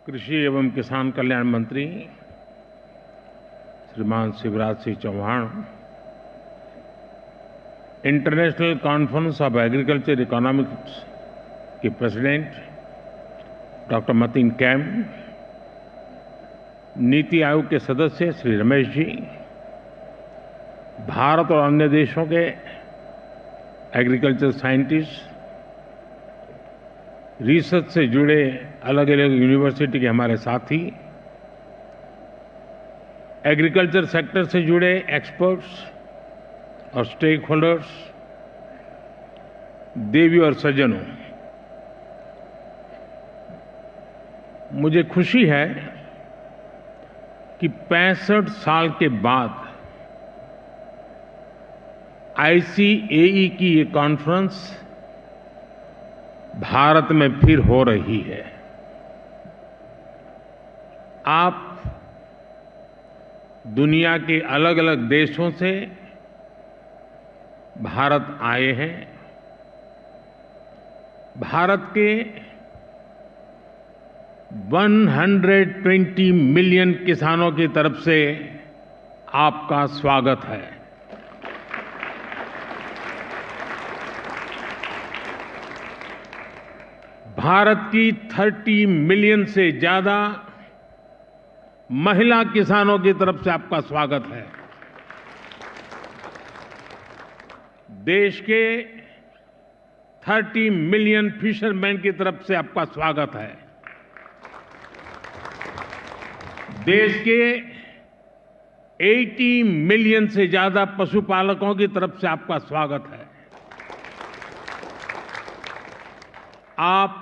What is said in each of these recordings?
कृषि एवं किसान कल्याण मंत्री श्रीमान Shivraj Singh Chouhan, international conference of agriculture economics के प्रेसिडेंट डॉक्टर मतीन कैम, नीति आयोग के सदस्य श्री रमेश जी, भारत और अन्य देशों के एग्रीकल्चर साइंटिस्ट, रिसर्च से जुड़े अलग अलग यूनिवर्सिटी के हमारे साथी, एग्रीकल्चर सेक्टर से जुड़े एक्सपर्ट्स और स्टेक होल्डर्स, देवी और सज्जनों, मुझे खुशी है कि 65 साल के बाद आईसीएई की ये कॉन्फ्रेंस भारत में फिर हो रही है। आप दुनिया के अलग अलग देशों से भारत आए हैं। भारत के 120 मिलियन किसानों की तरफ से आपका स्वागत है। भारत की 30 मिलियन से ज्यादा महिला किसानों की तरफ से आपका स्वागत है। देश के 30 मिलियन फिशरमैन की तरफ से आपका स्वागत है। देश के 80 मिलियन से ज्यादा पशुपालकों की तरफ से आपका स्वागत है। आप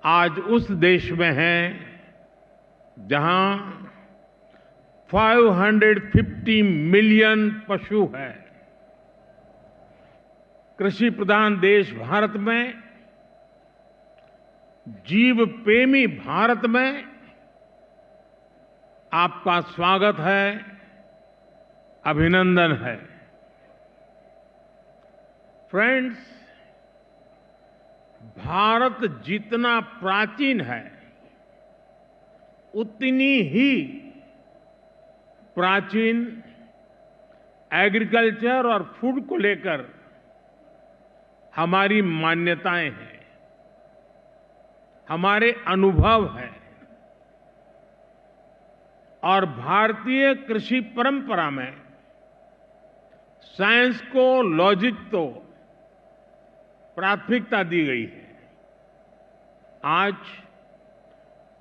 आज उस देश में हैं जहां 550 मिलियन पशु हैं। कृषि प्रधान देश भारत में, जीव प्रेमी भारत में आपका स्वागत है, अभिनंदन है। फ्रेंड्स, भारत जितना प्राचीन है उतनी ही प्राचीन एग्रीकल्चर और फूड को लेकर हमारी मान्यताएं हैं, हमारे अनुभव हैं। और भारतीय कृषि परंपरा में साइंस को, लॉजिक को प्राथमिकता दी गई है। आज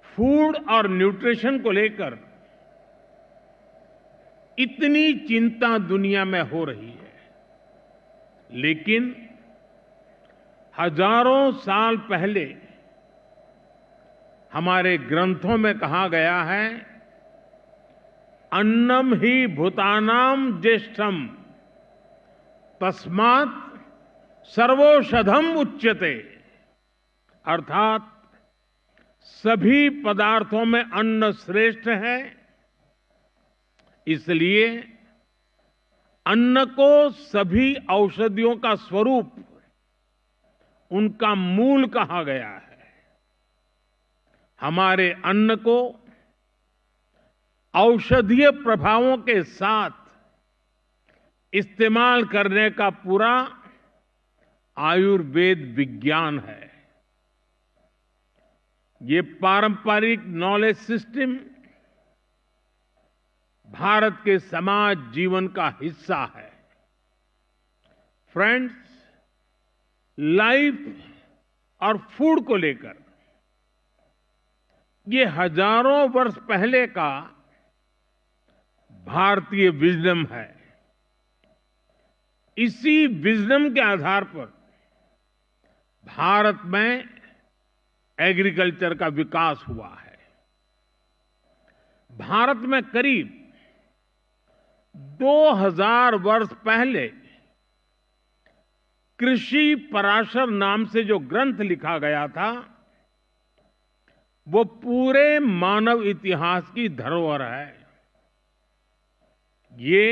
फूड और न्यूट्रिशन को लेकर इतनी चिंता दुनिया में हो रही है, लेकिन हजारों साल पहले हमारे ग्रंथों में कहा गया है, अन्नम ही भूतानाम ज्येष्ठम तस्मात् सर्वौषधम उच्यते। अर्थात सभी पदार्थों में अन्न श्रेष्ठ है, इसलिए अन्न को सभी औषधियों का स्वरूप, उनका मूल कहा गया है। हमारे अन्न को औषधीय प्रभावों के साथ इस्तेमाल करने का पूरा आयुर्वेद विज्ञान है। ये पारंपरिक नॉलेज सिस्टम भारत के समाज जीवन का हिस्सा है। फ्रेंड्स, लाइफ और फूड को लेकर ये हजारों वर्ष पहले का भारतीय विजडम है। इसी विजडम के आधार पर भारत में एग्रीकल्चर का विकास हुआ है। भारत में करीब 2000 वर्ष पहले कृषि पराशर नाम से जो ग्रंथ लिखा गया था, वो पूरे मानव इतिहास की धरोहर है। ये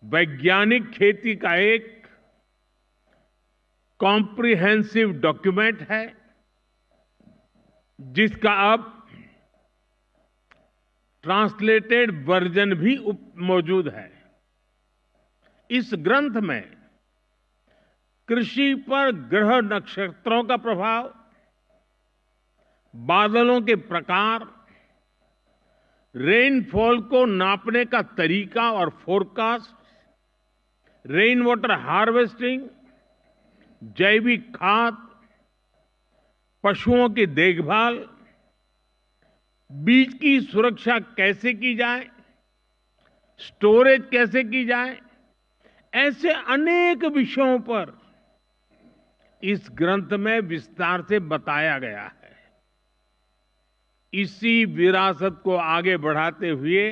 वैज्ञानिक खेती का एक कॉम्प्रिहेंसिव डॉक्यूमेंट है। जिसका अब ट्रांसलेटेड वर्जन भी मौजूद है। इस ग्रंथ में कृषि पर ग्रह नक्षत्रों का प्रभाव, बादलों के प्रकार, रेनफॉल को नापने का तरीका और फोरकास्ट, रेन वाटर हार्वेस्टिंग, जैविक खाद, पशुओं की देखभाल, बीज की सुरक्षा कैसे की जाए, स्टोरेज कैसे की जाए, ऐसे अनेक विषयों पर इस ग्रंथ में विस्तार से बताया गया है। इसी विरासत को आगे बढ़ाते हुए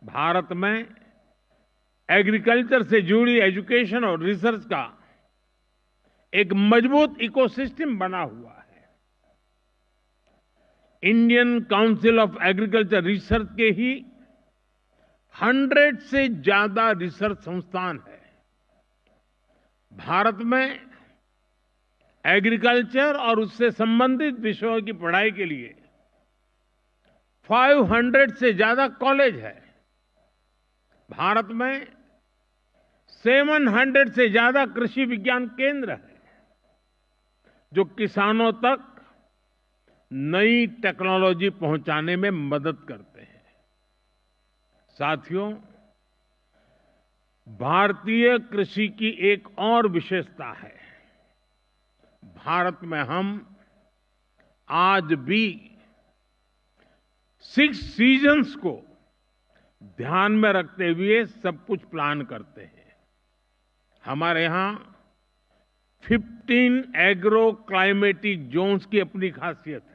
भारत में एग्रीकल्चर से जुड़ी एजुकेशन और रिसर्च का एक मजबूत इकोसिस्टम बना हुआ है। Indian council of agriculture research के ही 100 से ज्यादा रिसर्च संस्थान है। भारत में एग्रीकल्चर और उससे संबंधित विषयों की पढ़ाई के लिए 500 से ज्यादा कॉलेज है। भारत में 700 से ज्यादा कृषि विज्ञान केंद्र है, जो किसानों तक नई टेक्नोलॉजी पहुंचाने में मदद करते हैं। साथियों, भारतीय कृषि की एक और विशेषता है। भारत में हम आज भी 6 सीजन्स को ध्यान में रखते हुए सब कुछ प्लान करते हैं। हमारे यहां 15 एग्रो क्लाइमेटिक जोन्स की अपनी खासियत है।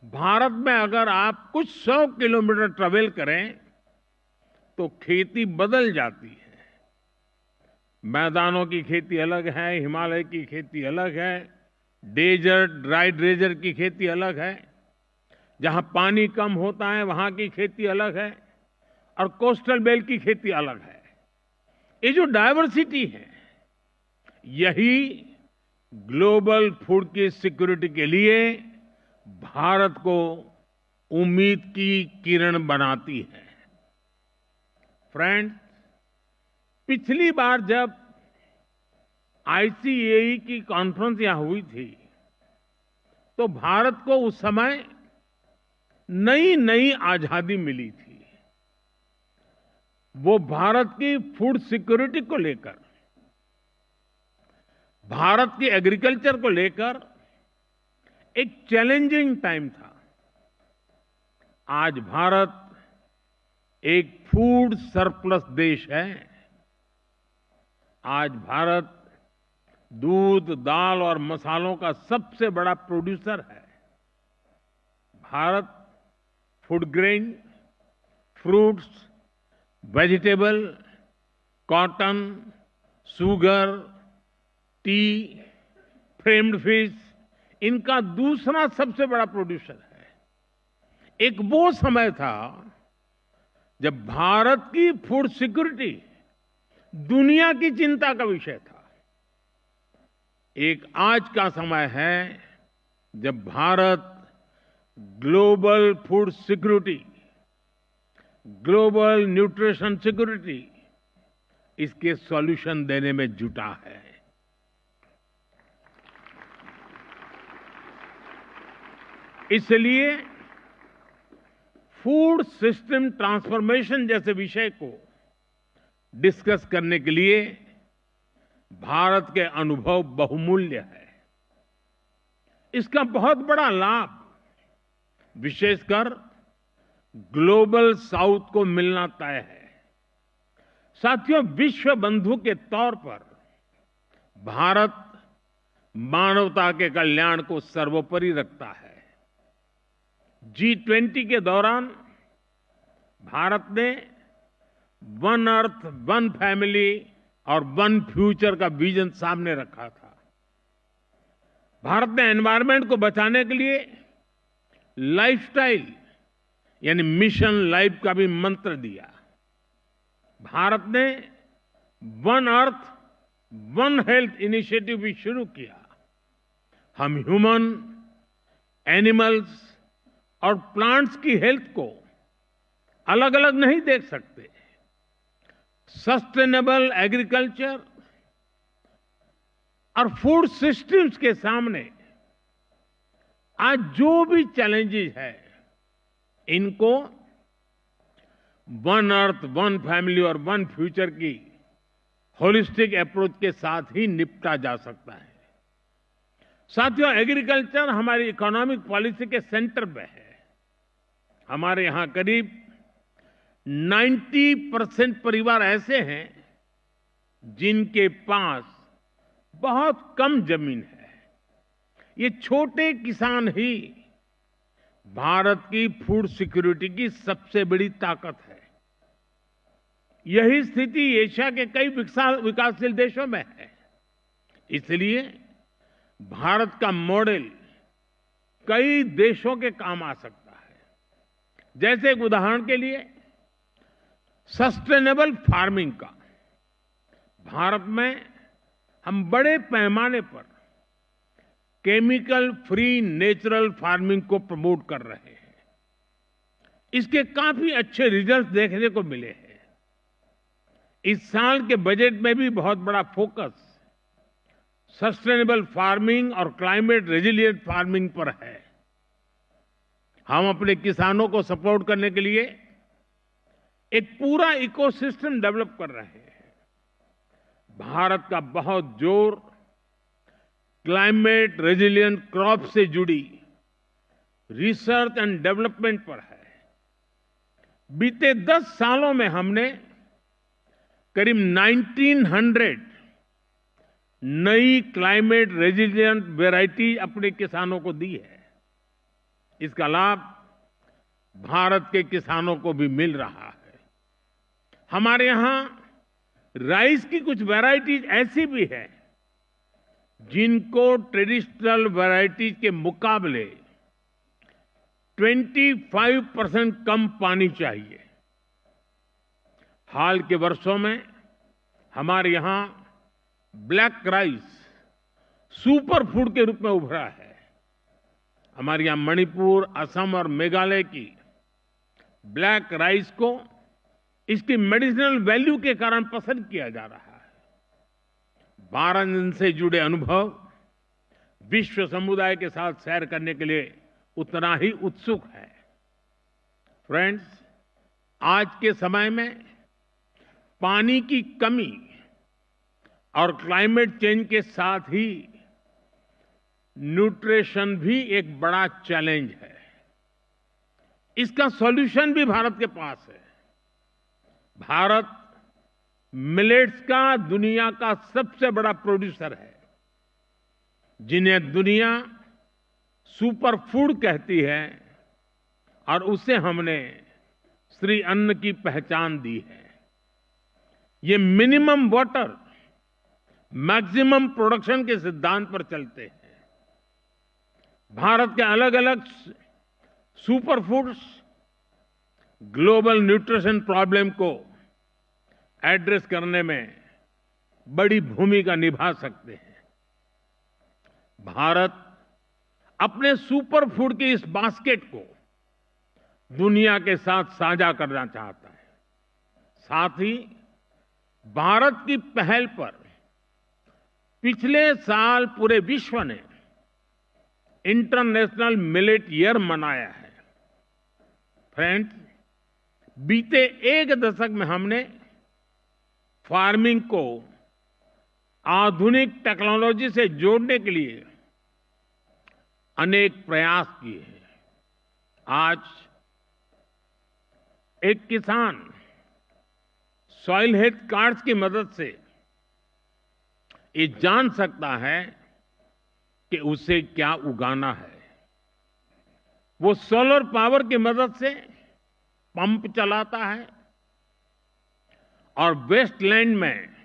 भारत में अगर आप कुछ 100 किलोमीटर ट्रेवल करें तो खेती बदल जाती है। मैदानों की खेती अलग है, हिमालय की खेती अलग है, डेजर्ट ड्राई डेजर्ट की खेती अलग है, जहां पानी कम होता है वहां की खेती अलग है, और कोस्टल बेल्ट की खेती अलग है। ये जो डायवर्सिटी है, यही ग्लोबल फूड की सिक्योरिटी के लिए भारत को उम्मीद की किरण बनाती है। फ्रेंड्स, पिछली बार जब ICAE की कॉन्फ्रेंस यहां हुई थी, तो भारत को उस समय नई नई आजादी मिली थी। वो भारत की फूड सिक्योरिटी को लेकर, भारत की एग्रीकल्चर को लेकर एक चैलेंजिंग टाइम था। आज भारत एक फूड सरप्लस देश है। आज भारत दूध, दाल और मसालों का सबसे बड़ा प्रोड्यूसर है। Bharat food grain, fruits, vegetable, cotton, sugar, T, framed fish, इनका दूसरा सबसे बड़ा प्रोड्यूसर है। एक वो समय था जब भारत की फूड सिक्योरिटी दुनिया की चिंता का विषय था। एक आज का समय है जब Bharat global food security, global nutrition security, इसके सॉल्यूशन देने में जुटा है। इसलिए फूड सिस्टम ट्रांसफॉर्मेशन जैसे विषय को डिस्कस करने के लिए भारत के अनुभव बहुमूल्य है। इसका बहुत बड़ा लाभ विशेषकर ग्लोबल साउथ को मिलना तय है। साथियों, विश्व बंधु के तौर पर भारत मानवता के कल्याण को सर्वोपरि रखता है। G20 के दौरान भारत ने वन अर्थ, वन फैमिली और वन फ्यूचर का विजन सामने रखा था। भारत ने एनवायरनमेंट को बचाने के लिए लाइफस्टाइल यानी मिशन लाइफ का भी मंत्र दिया। भारत ने one earth, one health initiative भी शुरू किया। हम ह्यूमन, एनिमल्स और प्लांट्स की हेल्थ को अलग अलग नहीं देख सकते। सस्टेनेबल एग्रीकल्चर और फूड सिस्टम्स के सामने आज जो भी चैलेंजेस है, इनको वन अर्थ, वन फैमिली और वन फ्यूचर की होलिस्टिक अप्रोच के साथ ही निपटा जा सकता है। साथियों, एग्रीकल्चर हमारी इकोनॉमिक पॉलिसी के सेंटर पे है। हमारे यहां करीब 90% परिवार ऐसे हैं जिनके पास बहुत कम जमीन है। ये छोटे किसान ही भारत की फूड सिक्योरिटी की सबसे बड़ी ताकत है। यही स्थिति एशिया के कई विकासशील देशों में है। इसलिए भारत का मॉडल कई देशों के काम आ सकता है। जैसे एक उदाहरण के लिए सस्टेनेबल फार्मिंग का। भारत में हम बड़े पैमाने पर केमिकल फ्री नेचुरल फार्मिंग को प्रमोट कर रहे हैं। इसके काफी अच्छे रिजल्ट देखने को मिले हैं। इस साल के बजट में भी बहुत बड़ा फोकस सस्टेनेबल फार्मिंग और क्लाइमेट रेजिलिएंट फार्मिंग पर है। हम अपने किसानों को सपोर्ट करने के लिए एक पूरा इकोसिस्टम डेवलप कर रहे हैं। भारत का बहुत जोर क्लाइमेट रेजिलिएंट क्रॉप से जुड़ी रिसर्च एंड डेवलपमेंट पर है। बीते 10 सालों में हमने करीब 1900 नई क्लाइमेट रेजिलिएंट वैरायटी अपने किसानों को दी है। इसका लाभ भारत के किसानों को भी मिल रहा है। हमारे यहां राइस की कुछ वैरायटीज ऐसी भी है जिनको ट्रेडिशनल वैरायटीज के मुकाबले 25% कम पानी चाहिए। हाल के वर्षों में हमारे यहां ब्लैक राइस सुपर फूड के रूप में उभरा है। हमारे यहां मणिपुर, असम और मेघालय की ब्लैक राइस को इसकी मेडिसिनल वैल्यू के कारण पसंद किया जा रहा है। 12 दिन से जुड़े अनुभव विश्व समुदाय के साथ शेयर करने के लिए उतना ही उत्सुक है। फ्रेंड्स, आज के समय में पानी की कमी और क्लाइमेट चेंज के साथ ही न्यूट्रिशन भी एक बड़ा चैलेंज है। इसका सॉल्यूशन भी भारत के पास है। भारत मिलेट्स का दुनिया का सबसे बड़ा प्रोड्यूसर है, जिन्हें दुनिया सुपर फूड कहती है, और उसे हमने श्री अन्न की पहचान दी है। ये मिनिमम वाटर मैक्सिमम प्रोडक्शन के सिद्धांत पर चलते हैं। भारत के अलग अलग super foods global nutrition problem को एड्रेस करने में बड़ी भूमिका निभा सकते हैं। भारत अपने सुपर फूड की इस बास्केट को दुनिया के साथ साझा करना चाहता है। साथ ही भारत की पहल पर पिछले साल पूरे विश्व ने इंटरनेशनल मिलेट ईयर मनाया है। फ्रेंड्स, बीते एक दशक में हमने फार्मिंग को आधुनिक टेक्नोलॉजी से जोड़ने के लिए अनेक प्रयास किए हैं। आज एक किसान सॉइल हेल्थ कार्ड्स की मदद से ये जान सकता है कि उसे क्या उगाना है। वो सोलर पावर की मदद से पंप चलाता है और वेस्टलैंड में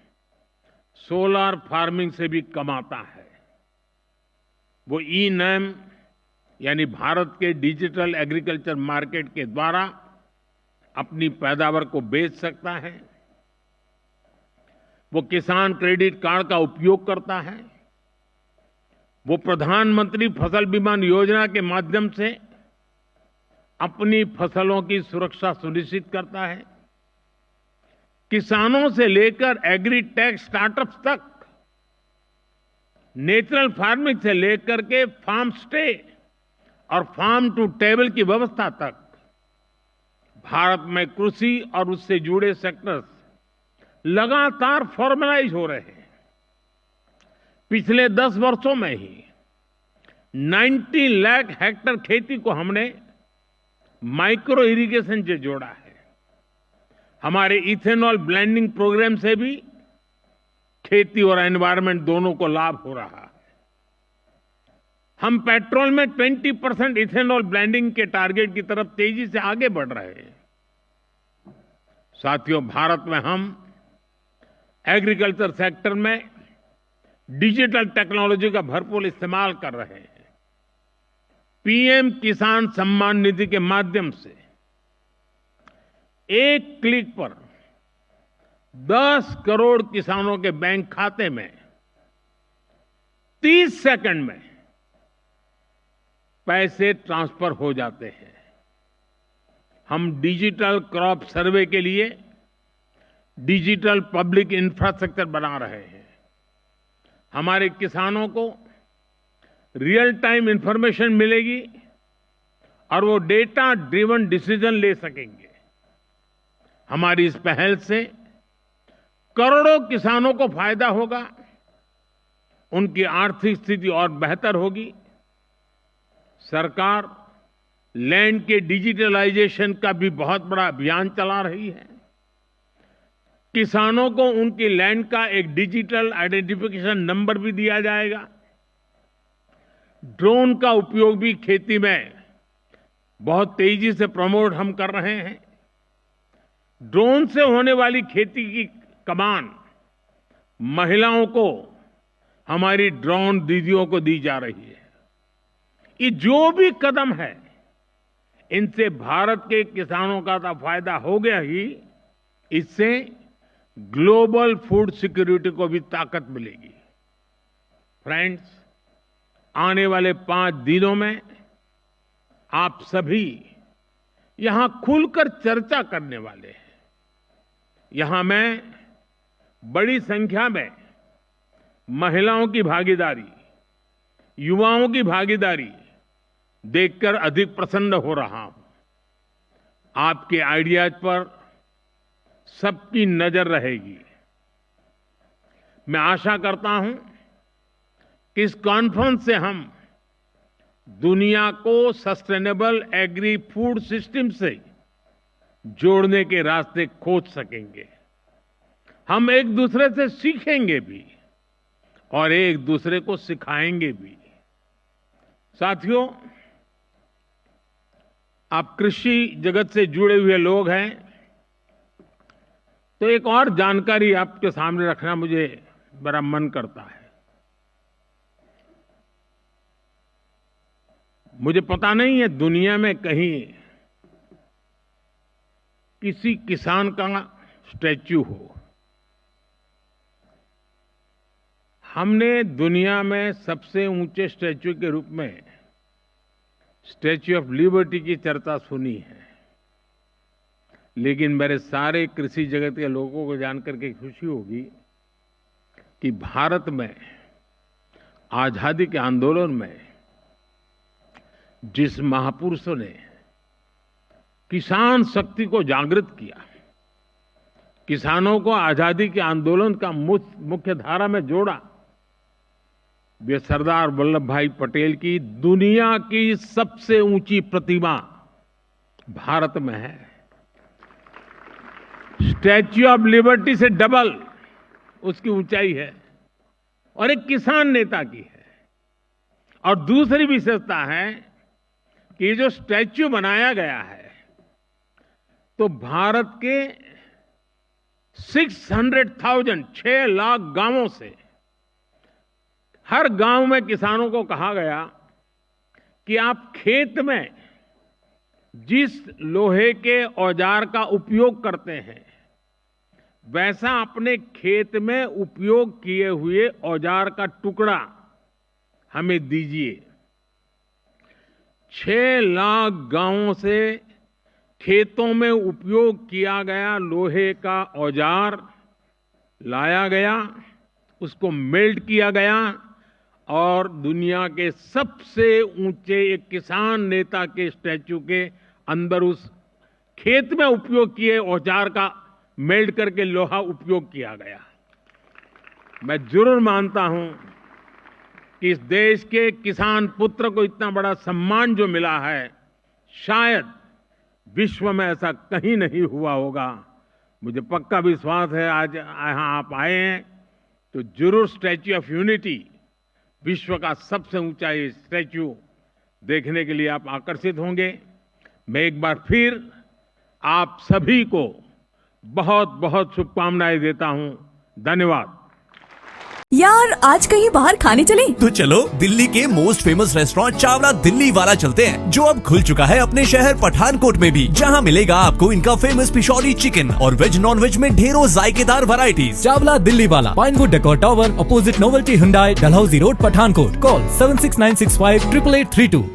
सोलर फार्मिंग से भी कमाता है। वो ई-नैम यानी भारत के डिजिटल एग्रीकल्चर मार्केट के द्वारा अपनी पैदावार को बेच सकता है। वो किसान क्रेडिट कार्ड का उपयोग करता है। वो प्रधानमंत्री फसल बीमा योजना के माध्यम से अपनी फसलों की सुरक्षा सुनिश्चित करता है। किसानों से लेकर एग्री टेक स्टार्टअप्स तक, नेचुरल फार्मिंग से लेकर के फार्म स्टे और फार्म टू टेबल की व्यवस्था तक, भारत में कृषि और उससे जुड़े सेक्टर्स लगातार फॉर्मलाइज हो रहे हैं। पिछले 10 वर्षों में ही 90 लाख हेक्टेयर खेती को हमने माइक्रो इरिगेशन से जोड़ा है। हमारे इथेनॉल ब्लेंडिंग प्रोग्राम से भी खेती और एनवायरनमेंट दोनों को लाभ हो रहा है। हम पेट्रोल में 20% इथेनॉल ब्लेंडिंग के टारगेट की तरफ तेजी से आगे बढ़ रहे हैं। साथियों, भारत में हम एग्रीकल्चर सेक्टर में डिजिटल टेक्नोलॉजी का भरपूर इस्तेमाल कर रहे हैं। पीएम किसान सम्मान निधि के माध्यम से एक क्लिक पर 10 करोड़ किसानों के बैंक खाते में 30 सेकंड में पैसे ट्रांसफर हो जाते हैं। हम डिजिटल क्रॉप सर्वे के लिए डिजिटल पब्लिक इंफ्रास्ट्रक्चर बना रहे हैं। हमारे किसानों को रियल टाइम इंफॉर्मेशन मिलेगी और वो डेटा ड्रिवन डिसीजन ले सकेंगे। हमारी इस पहल से करोड़ों किसानों को फायदा होगा, उनकी आर्थिक स्थिति और बेहतर होगी। सरकार लैंड के डिजिटलाइजेशन का भी बहुत बड़ा अभियान चला रही है। किसानों को उनकी लैंड का एक डिजिटल आइडेंटिफिकेशन नंबर भी दिया जाएगा। ड्रोन का उपयोग भी खेती में बहुत तेजी से प्रमोट हम कर रहे हैं। ड्रोन से होने वाली खेती की कमान महिलाओं को, हमारी ड्रोन दीदियों को दी जा रही है। ये जो भी कदम है, इनसे भारत के किसानों का तो फायदा हो गया ही, इससे ग्लोबल फूड सिक्योरिटी को भी ताकत मिलेगी। फ्रेंड्स, आने वाले 5 दिनों में आप सभी यहां खुलकर चर्चा करने वाले हैं। यहां मैं बड़ी संख्या में महिलाओं की भागीदारी, युवाओं की भागीदारी देखकर अधिक प्रसन्न हो रहा हूं। आपके आइडियाज पर सबकी नजर रहेगी। मैं आशा करता हूं कि इस कॉन्फ्रेंस से हम दुनिया को सस्टेनेबल एग्री फूड सिस्टम से जोड़ने के रास्ते खोज सकेंगे। हम एक दूसरे से सीखेंगे भी और एक दूसरे को सिखाएंगे भी। साथियों, आप कृषि जगत से जुड़े हुए लोग हैं, तो एक और जानकारी आपके सामने रखना मुझे बड़ा मन करता है। मुझे पता नहीं है दुनिया में कहीं किसी किसान का स्टैच्यू हो। हमने दुनिया में सबसे ऊंचे स्टैच्यू के रूप में स्टैच्यू ऑफ लिबर्टी की चर्चा सुनी है, लेकिन मेरे सारे कृषि जगत के लोगों को जानकर के खुशी होगी कि भारत में आजादी के आंदोलन में जिस महापुरुषों ने किसान शक्ति को जागृत किया, किसानों को आजादी के आंदोलन का मुख्य धारा में जोड़ा, वे सरदार वल्लभ भाई पटेल की दुनिया की सबसे ऊंची प्रतिमा भारत में है। स्टैच्यू ऑफ लिबर्टी से डबल उसकी ऊंचाई है और एक किसान नेता की है। और दूसरी विशेषता है कि ये जो स्टैच्यू बनाया गया है, तो भारत के 600,000 6 लाख गांवों से हर गांव में किसानों को कहा गया कि आप खेत में जिस लोहे के औजार का उपयोग करते हैं, वैसा अपने खेत में उपयोग किए हुए औजार का टुकड़ा हमें दीजिए। 6 लाख गांवों से खेतों में उपयोग किया गया लोहे का औजार लाया गया, उसको मेल्ट किया गया और दुनिया के सबसे ऊंचे एक किसान नेता के स्टैच्यू के अंदर उस खेत में उपयोग किए औजार का मेल्ट करके लोहा उपयोग किया गया। मैं जरूर मानता हूं कि इस देश के किसान पुत्र को इतना बड़ा सम्मान जो मिला है, शायद विश्व में ऐसा कहीं नहीं हुआ होगा। मुझे पक्का विश्वास है आज यहाँ आप आए हैं तो जरूर स्टैच्यू ऑफ यूनिटी, विश्व का सबसे ऊंचा ये स्टैच्यू देखने के लिए आप आकर्षित होंगे। मैं एक बार फिर आप सभी को बहुत बहुत शुभकामनाएं देता हूं। धन्यवाद। यार आज कहीं बाहर खाने चले? तो चलो दिल्ली के most famous restaurant Chawla Delhi वाला चलते हैं, जो अब खुल चुका है अपने शहर पठानकोट में भी, जहां मिलेगा आपको इनका फेमस पिशौरी चिकन और वेज नॉन वेज में ढेरों जायकेदार वैरायटीज। चावला दिल्ली वाला, Pinewood decor tower, opposite novelty Hyundai, Dalhousie road, Pathankot. Call 76965 88832।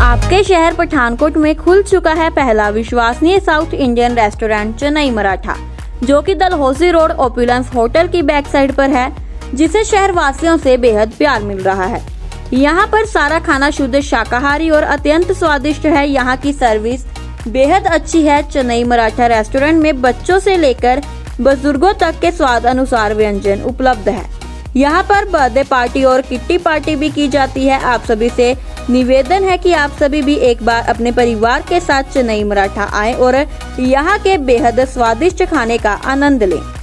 आपके शहर पठानकोट में खुल चुका है पहला विश्वसनीय south Indian restaurant Chennai Maratha, जो कि डलहौजी रोड ओपुलेंस होटल की बैक साइड पर है, जिसे शहर वासियों से बेहद प्यार मिल रहा है। यहाँ पर सारा खाना शुद्ध शाकाहारी और अत्यंत स्वादिष्ट है। यहाँ की सर्विस बेहद अच्छी है। चेन्नई मराठा रेस्टोरेंट में बच्चों से लेकर बुजुर्गों तक के स्वाद अनुसार व्यंजन उपलब्ध है। यहाँ पर बर्थडे पार्टी और किट्टी पार्टी भी की जाती है। आप सभी से निवेदन है कि आप सभी भी एक बार अपने परिवार के साथ चेन्नई मराठा आएं और यहाँ के बेहद स्वादिष्ट खाने का आनंद लें।